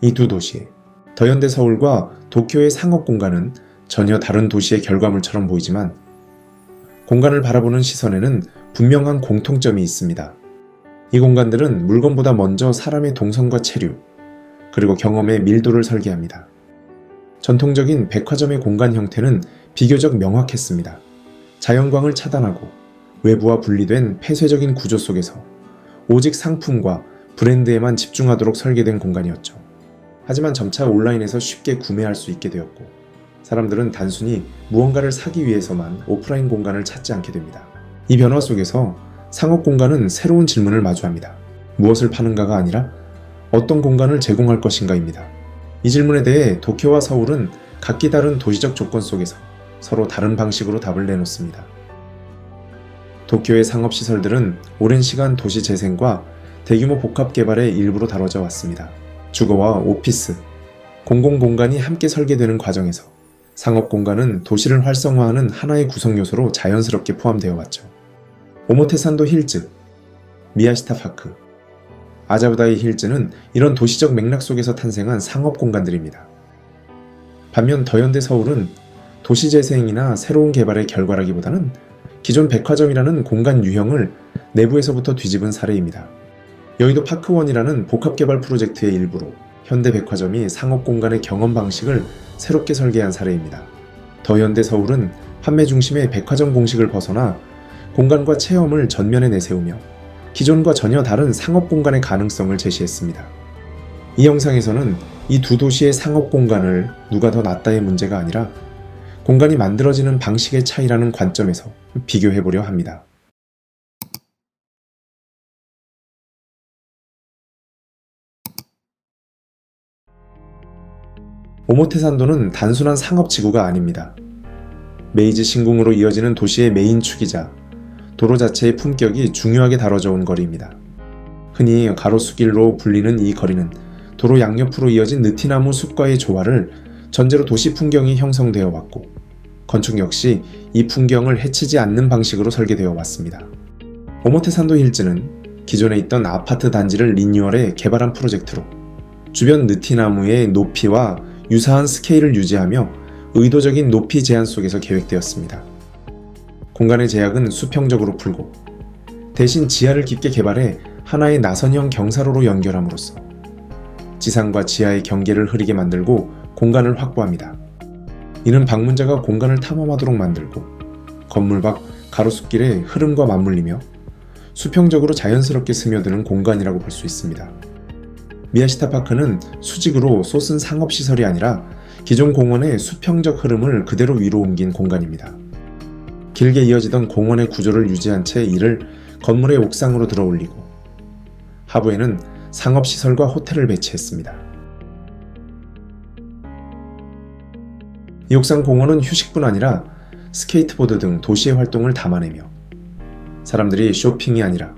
이 두 도시, 더현대 서울과 도쿄의 상업 공간은 전혀 다른 도시의 결과물처럼 보이지만 공간을 바라보는 시선에는 분명한 공통점이 있습니다. 이 공간들은 물건보다 먼저 사람의 동선과 체류, 그리고 경험의 밀도를 설계합니다. 전통적인 백화점의 공간 형태는 비교적 명확했습니다. 자연광을 차단하고 외부와 분리된 폐쇄적인 구조 속에서 오직 상품과 브랜드에만 집중하도록 설계된 공간이었죠. 하지만 점차 온라인에서 쉽게 구매할 수 있게 되었고, 사람들은 단순히 무언가를 사기 위해서만 오프라인 공간을 찾지 않게 됩니다. 이 변화 속에서 상업 공간은 새로운 질문을 마주합니다. 무엇을 파는가가 아니라 어떤 공간을 제공할 것인가입니다. 이 질문에 대해 도쿄와 서울은 각기 다른 도시적 조건 속에서 서로 다른 방식으로 답을 내놓습니다. 도쿄의 상업시설들은 오랜 시간 도시 재생과 대규모 복합 개발의 일부로 다뤄져 왔습니다. 주거와 오피스, 공공공간이 함께 설계되는 과정에서 상업공간은 도시를 활성화하는 하나의 구성요소로 자연스럽게 포함되어 왔죠. 오모테산도 힐즈, 미야시타 파크, 아자부다이 힐즈는 이런 도시적 맥락 속에서 탄생한 상업공간들입니다. 반면 더현대 서울은 도시재생이나 새로운 개발의 결과라기보다는 기존 백화점이라는 공간 유형을 내부에서부터 뒤집은 사례입니다. 여의도 파크원이라는 복합개발 프로젝트의 일부로 현대백화점이 상업공간의 경험 방식을 새롭게 설계한 사례입니다. 더현대 서울은 판매 중심의 백화점 공식을 벗어나 공간과 체험을 전면에 내세우며 기존과 전혀 다른 상업공간의 가능성을 제시했습니다. 이 영상에서는 이 두 도시의 상업공간을 누가 더 낫다의 문제가 아니라 공간이 만들어지는 방식의 차이라는 관점에서 비교해보려 합니다. 오모테산도는 단순한 상업지구가 아닙니다. 메이지 신궁으로 이어지는 도시의 메인 축이자 도로 자체의 품격이 중요하게 다뤄져 온 거리입니다. 흔히 가로수길로 불리는 이 거리는 도로 양옆으로 이어진 느티나무 숲과의 조화를 전제로 도시 풍경이 형성되어 왔고, 건축 역시 이 풍경을 해치지 않는 방식으로 설계되어 왔습니다. 오모테산도 힐즈는 기존에 있던 아파트 단지를 리뉴얼해 개발한 프로젝트로 주변 느티나무의 높이와 유사한 스케일을 유지하며 의도적인 높이 제한 속에서 계획되었습니다. 공간의 제약은 수평적으로 풀고 대신 지하를 깊게 개발해 하나의 나선형 경사로로 연결함으로써 지상과 지하의 경계를 흐리게 만들고 공간을 확보합니다. 이는 방문자가 공간을 탐험하도록 만들고 건물 밖 가로수길의 흐름과 맞물리며 수평적으로 자연스럽게 스며드는 공간이라고 볼 수 있습니다. 미야시타 파크는 수직으로 솟은 상업시설이 아니라 기존 공원의 수평적 흐름을 그대로 위로 옮긴 공간입니다. 길게 이어지던 공원의 구조를 유지한 채 이를 건물의 옥상으로 들어 올리고 하부에는 상업시설과 호텔을 배치했습니다. 이 옥상 공원은 휴식뿐 아니라 스케이트보드 등 도시의 활동을 담아내며 사람들이 쇼핑이 아니라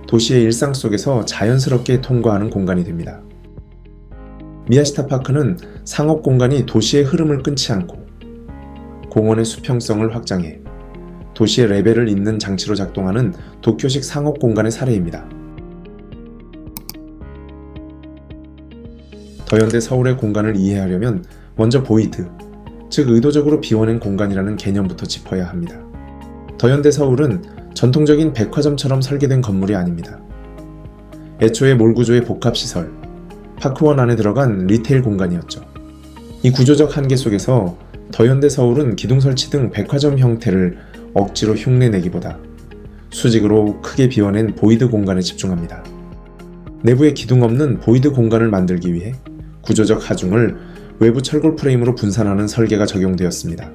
도시의 일상 속에서 자연스럽게 통과하는 공간이 됩니다. 미야시타 파크는 상업 공간이 도시의 흐름을 끊지 않고 공원의 수평성을 확장해 도시의 레벨을 잇는 장치로 작동하는 도쿄식 상업 공간의 사례입니다. 더현대 서울의 공간을 이해하려면 먼저 보이드, 즉 의도적으로 비워낸 공간이라는 개념부터 짚어야 합니다. 더현대 서울은 전통적인 백화점처럼 설계된 건물이 아닙니다. 애초에 몰 구조의 복합시설, 파크원 안에 들어간 리테일 공간이었죠. 이 구조적 한계 속에서 더현대 서울은 기둥 설치 등 백화점 형태를 억지로 흉내내기보다 수직으로 크게 비워낸 보이드 공간에 집중합니다. 내부에 기둥 없는 보이드 공간을 만들기 위해 구조적 하중을 외부 철골 프레임으로 분산하는 설계가 적용되었습니다.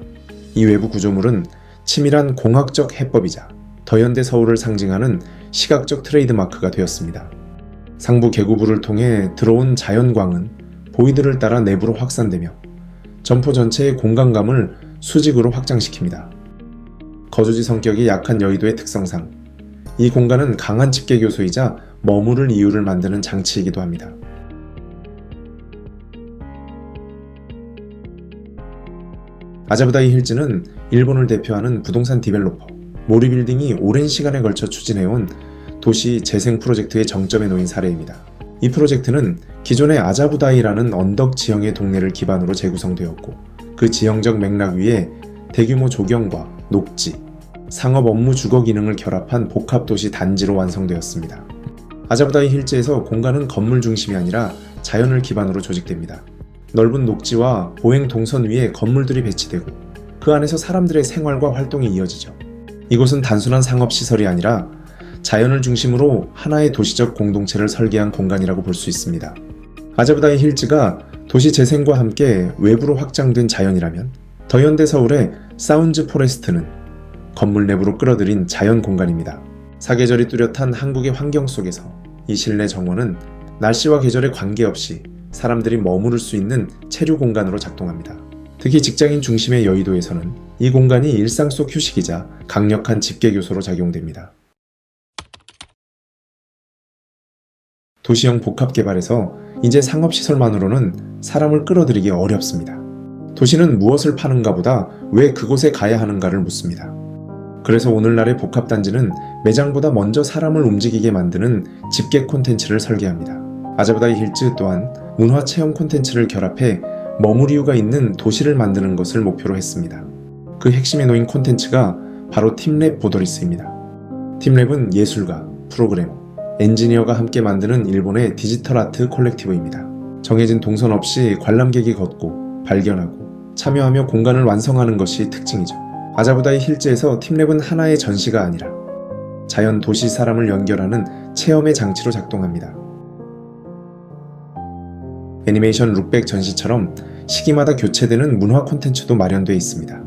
이 외부 구조물은 치밀한 공학적 해법이자 더현대 서울을 상징하는 시각적 트레이드마크가 되었습니다. 상부 개구부를 통해 들어온 자연광은 보이드를 따라 내부로 확산되며 점포 전체의 공간감을 수직으로 확장시킵니다. 거주지 성격이 약한 여의도의 특성상 이 공간은 강한 집계 교소이자 머무를 이유를 만드는 장치이기도 합니다. 아자부다이 힐즈는 일본을 대표하는 부동산 디벨로퍼 모리빌딩이 오랜 시간에 걸쳐 추진해온 도시 재생 프로젝트의 정점에 놓인 사례입니다. 이 프로젝트는 기존의 아자부다이라는 언덕 지형의 동네를 기반으로 재구성되었고 그 지형적 맥락 위에 대규모 조경과 녹지, 상업 업무 주거 기능을 결합한 복합도시 단지로 완성되었습니다. 아자부다이 힐즈에서 공간은 건물 중심이 아니라 자연을 기반으로 조직됩니다. 넓은 녹지와 보행 동선 위에 건물들이 배치되고 그 안에서 사람들의 생활과 활동이 이어지죠. 이곳은 단순한 상업시설이 아니라 자연을 중심으로 하나의 도시적 공동체를 설계한 공간이라고 볼 수 있습니다. 아자부다이 힐즈가 도시 재생과 함께 외부로 확장된 자연이라면 더 현대 서울의 사운즈 포레스트는 건물 내부로 끌어들인 자연 공간입니다. 사계절이 뚜렷한 한국의 환경 속에서 이 실내 정원은 날씨와 계절에 관계없이 사람들이 머무를 수 있는 체류 공간으로 작동합니다. 특히 직장인 중심의 여의도에서는 이 공간이 일상 속 휴식이자 강력한 집계교소로 작용됩니다. 도시형 복합개발에서 이제 상업시설만으로는 사람을 끌어들이기 어렵습니다. 도시는 무엇을 파는가 보다 왜 그곳에 가야 하는가를 묻습니다. 그래서 오늘날의 복합단지는 매장보다 먼저 사람을 움직이게 만드는 집계 콘텐츠를 설계합니다. 아자부다이 힐즈 또한 문화체험 콘텐츠를 결합해 머물 이유가 있는 도시를 만드는 것을 목표로 했습니다. 그 핵심에 놓인 콘텐츠가 바로 팀랩 보더리스입니다. 팀랩은 예술가, 프로그래머, 엔지니어가 함께 만드는 일본의 디지털 아트 콜렉티브입니다. 정해진 동선 없이 관람객이 걷고 발견하고 참여하며 공간을 완성하는 것이 특징이죠. 아자부다이 힐즈에서 팀랩은 하나의 전시가 아니라 자연 도시 사람을 연결하는 체험의 장치로 작동합니다. 애니메이션 룩백 전시처럼 시기마다 교체되는 문화 콘텐츠도 마련되어 있습니다.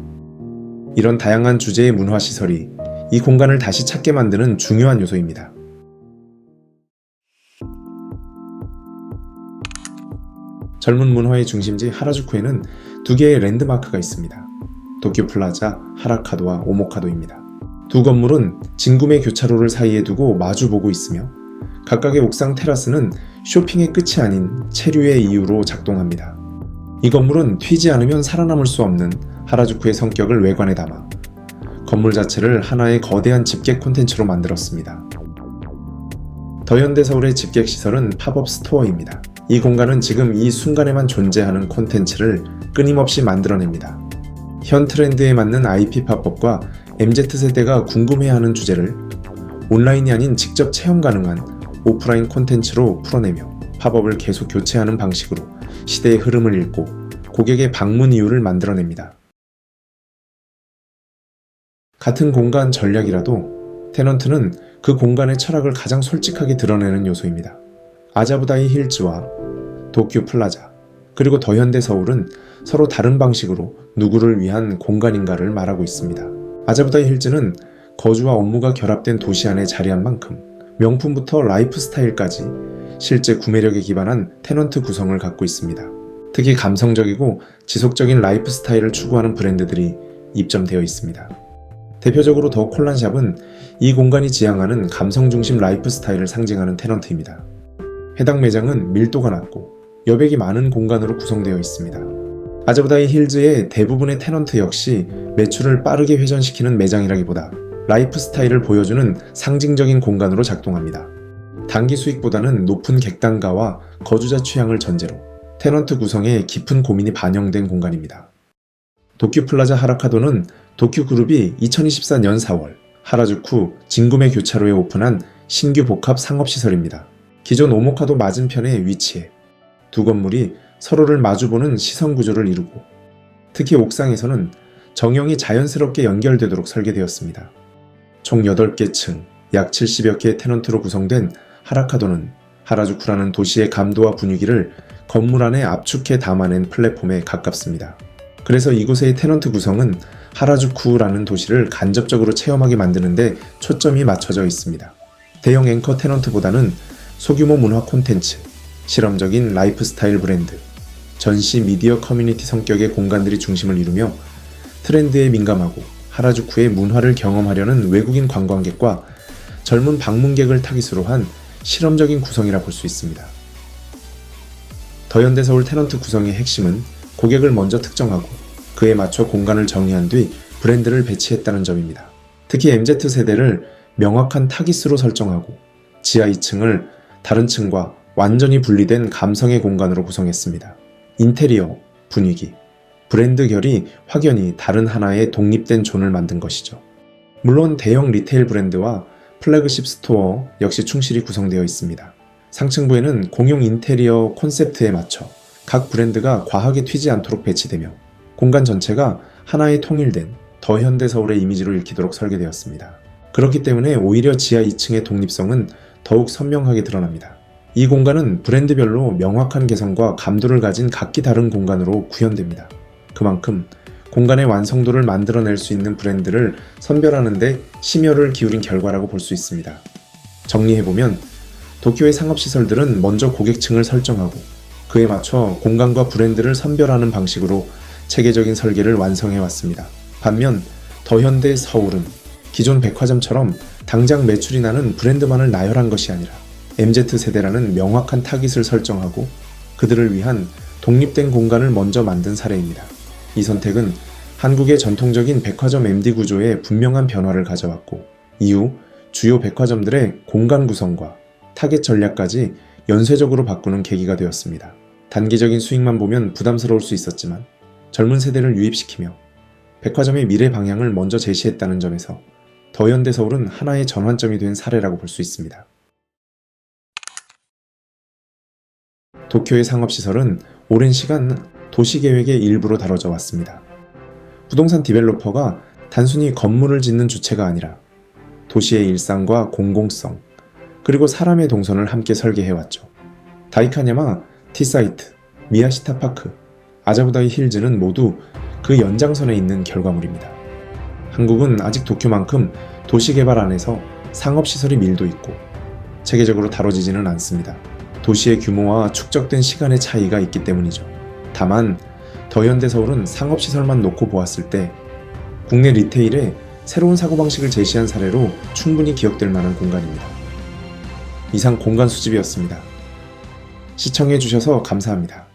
이런 다양한 주제의 문화시설이 이 공간을 다시 찾게 만드는 중요한 요소입니다. 젊은 문화의 중심지 하라주쿠에는 두 개의 랜드마크가 있습니다. 도쿄 플라자, 하라카도와 오모카도입니다. 두 건물은 진구매 교차로를 사이에 두고 마주보고 있으며 각각의 옥상 테라스는 쇼핑의 끝이 아닌 체류의 이유로 작동합니다. 이 건물은 튀지 않으면 살아남을 수 없는 하라주쿠의 성격을 외관에 담아 건물 자체를 하나의 거대한 집객 콘텐츠로 만들었습니다. 더 현대 서울의 집객 시설은 팝업 스토어입니다. 이 공간은 지금 이 순간에만 존재하는 콘텐츠를 끊임없이 만들어냅니다. 현 트렌드에 맞는 IP 팝업과 MZ세대가 궁금해하는 주제를 온라인이 아닌 직접 체험 가능한 오프라인 콘텐츠로 풀어내며 팝업을 계속 교체하는 방식으로 시대의 흐름을 읽고 고객의 방문 이유를 만들어냅니다. 같은 공간 전략이라도 테넌트는 그 공간의 철학을 가장 솔직하게 드러내는 요소입니다. 아자부다이 힐즈와 도쿄 플라자, 그리고 더 현대 서울은 서로 다른 방식으로 누구를 위한 공간인가를 말하고 있습니다. 아자부다이 힐즈는 거주와 업무가 결합된 도시 안에 자리한 만큼 명품부터 라이프 스타일까지 실제 구매력에 기반한 테넌트 구성을 갖고 있습니다. 특히 감성적이고 지속적인 라이프 스타일을 추구하는 브랜드들이 입점되어 있습니다. 대표적으로 더 콜란샵은 이 공간이 지향하는 감성 중심 라이프 스타일을 상징하는 테넌트입니다. 해당 매장은 밀도가 낮고 여백이 많은 공간으로 구성되어 있습니다. 아자부다이 힐즈의 대부분의 테넌트 역시 매출을 빠르게 회전시키는 매장이라기보다 라이프 스타일을 보여주는 상징적인 공간으로 작동합니다. 단기 수익보다는 높은 객단가와 거주자 취향을 전제로 테넌트 구성에 깊은 고민이 반영된 공간입니다. 도쿄 플라자 하라카도는 도쿄그룹이 2024년 4월 하라주쿠 진구매 교차로에 오픈한 신규 복합 상업시설입니다. 기존 오모카도 맞은편에 위치해 두 건물이 서로를 마주보는 시선 구조를 이루고 특히 옥상에서는 정형이 자연스럽게 연결되도록 설계되었습니다. 총 8개 층, 약 70여 개의 테넌트로 구성된 하라카도는 하라주쿠라는 도시의 감도와 분위기를 건물 안에 압축해 담아낸 플랫폼에 가깝습니다. 그래서 이곳의 테넌트 구성은 하라주쿠라는 도시를 간접적으로 체험하게 만드는데 초점이 맞춰져 있습니다. 대형 앵커 테넌트보다는 소규모 문화 콘텐츠, 실험적인 라이프 스타일 브랜드, 전시 미디어 커뮤니티 성격의 공간들이 중심을 이루며 트렌드에 민감하고 하라주쿠의 문화를 경험하려는 외국인 관광객과 젊은 방문객을 타깃으로 한 실험적인 구성이라 볼 수 있습니다. 더 현대 서울 테넌트 구성의 핵심은 고객을 먼저 특정하고 그에 맞춰 공간을 정의한 뒤 브랜드를 배치했다는 점입니다. 특히 MZ세대를 명확한 타깃으로 설정하고 지하 2층을 다른 층과 완전히 분리된 감성의 공간으로 구성했습니다. 인테리어, 분위기, 브랜드 결이 확연히 다른 하나의 독립된 존을 만든 것이죠. 물론 대형 리테일 브랜드와 플래그십 스토어 역시 충실히 구성되어 있습니다. 상층부에는 공용 인테리어 콘셉트에 맞춰 각 브랜드가 과하게 튀지 않도록 배치되며 공간 전체가 하나의 통일된 더 현대 서울의 이미지로 읽히도록 설계되었습니다. 그렇기 때문에 오히려 지하 2층의 독립성은 더욱 선명하게 드러납니다. 이 공간은 브랜드별로 명확한 개성과 감도를 가진 각기 다른 공간으로 구현됩니다. 그만큼 공간의 완성도를 만들어낼 수 있는 브랜드를 선별하는 데 심혈을 기울인 결과라고 볼 수 있습니다. 정리해보면 도쿄의 상업시설들은 먼저 고객층을 설정하고 그에 맞춰 공간과 브랜드를 선별하는 방식으로 체계적인 설계를 완성해왔습니다. 반면 더 현대 서울은 기존 백화점처럼 당장 매출이 나는 브랜드만을 나열한 것이 아니라 MZ세대라는 명확한 타깃을 설정하고 그들을 위한 독립된 공간을 먼저 만든 사례입니다. 이 선택은 한국의 전통적인 백화점 MD 구조에 분명한 변화를 가져왔고 이후 주요 백화점들의 공간 구성과 타겟 전략까지 연쇄적으로 바꾸는 계기가 되었습니다. 단기적인 수익만 보면 부담스러울 수 있었지만 젊은 세대를 유입시키며 백화점의 미래 방향을 먼저 제시했다는 점에서 더 현대 서울은 하나의 전환점이 된 사례라고 볼 수 있습니다. 도쿄의 상업시설은 오랜 시간 도시계획의 일부로 다뤄져 왔습니다. 부동산 디벨로퍼가 단순히 건물을 짓는 주체가 아니라 도시의 일상과 공공성, 그리고 사람의 동선을 함께 설계해왔죠. 다이카냐마, 티사이트, 미야시타파크, 아자부다이 힐즈는 모두 그 연장선에 있는 결과물입니다. 한국은 아직 도쿄만큼 도시개발 안에서 상업시설이 밀도 있고 체계적으로 다뤄지지는 않습니다. 도시의 규모와 축적된 시간의 차이가 있기 때문이죠. 다만 더 현대 서울은 상업시설만 놓고 보았을 때 국내 리테일에 새로운 사고방식을 제시한 사례로 충분히 기억될 만한 공간입니다. 이상 공간 수집이었습니다. 시청해주셔서 감사합니다.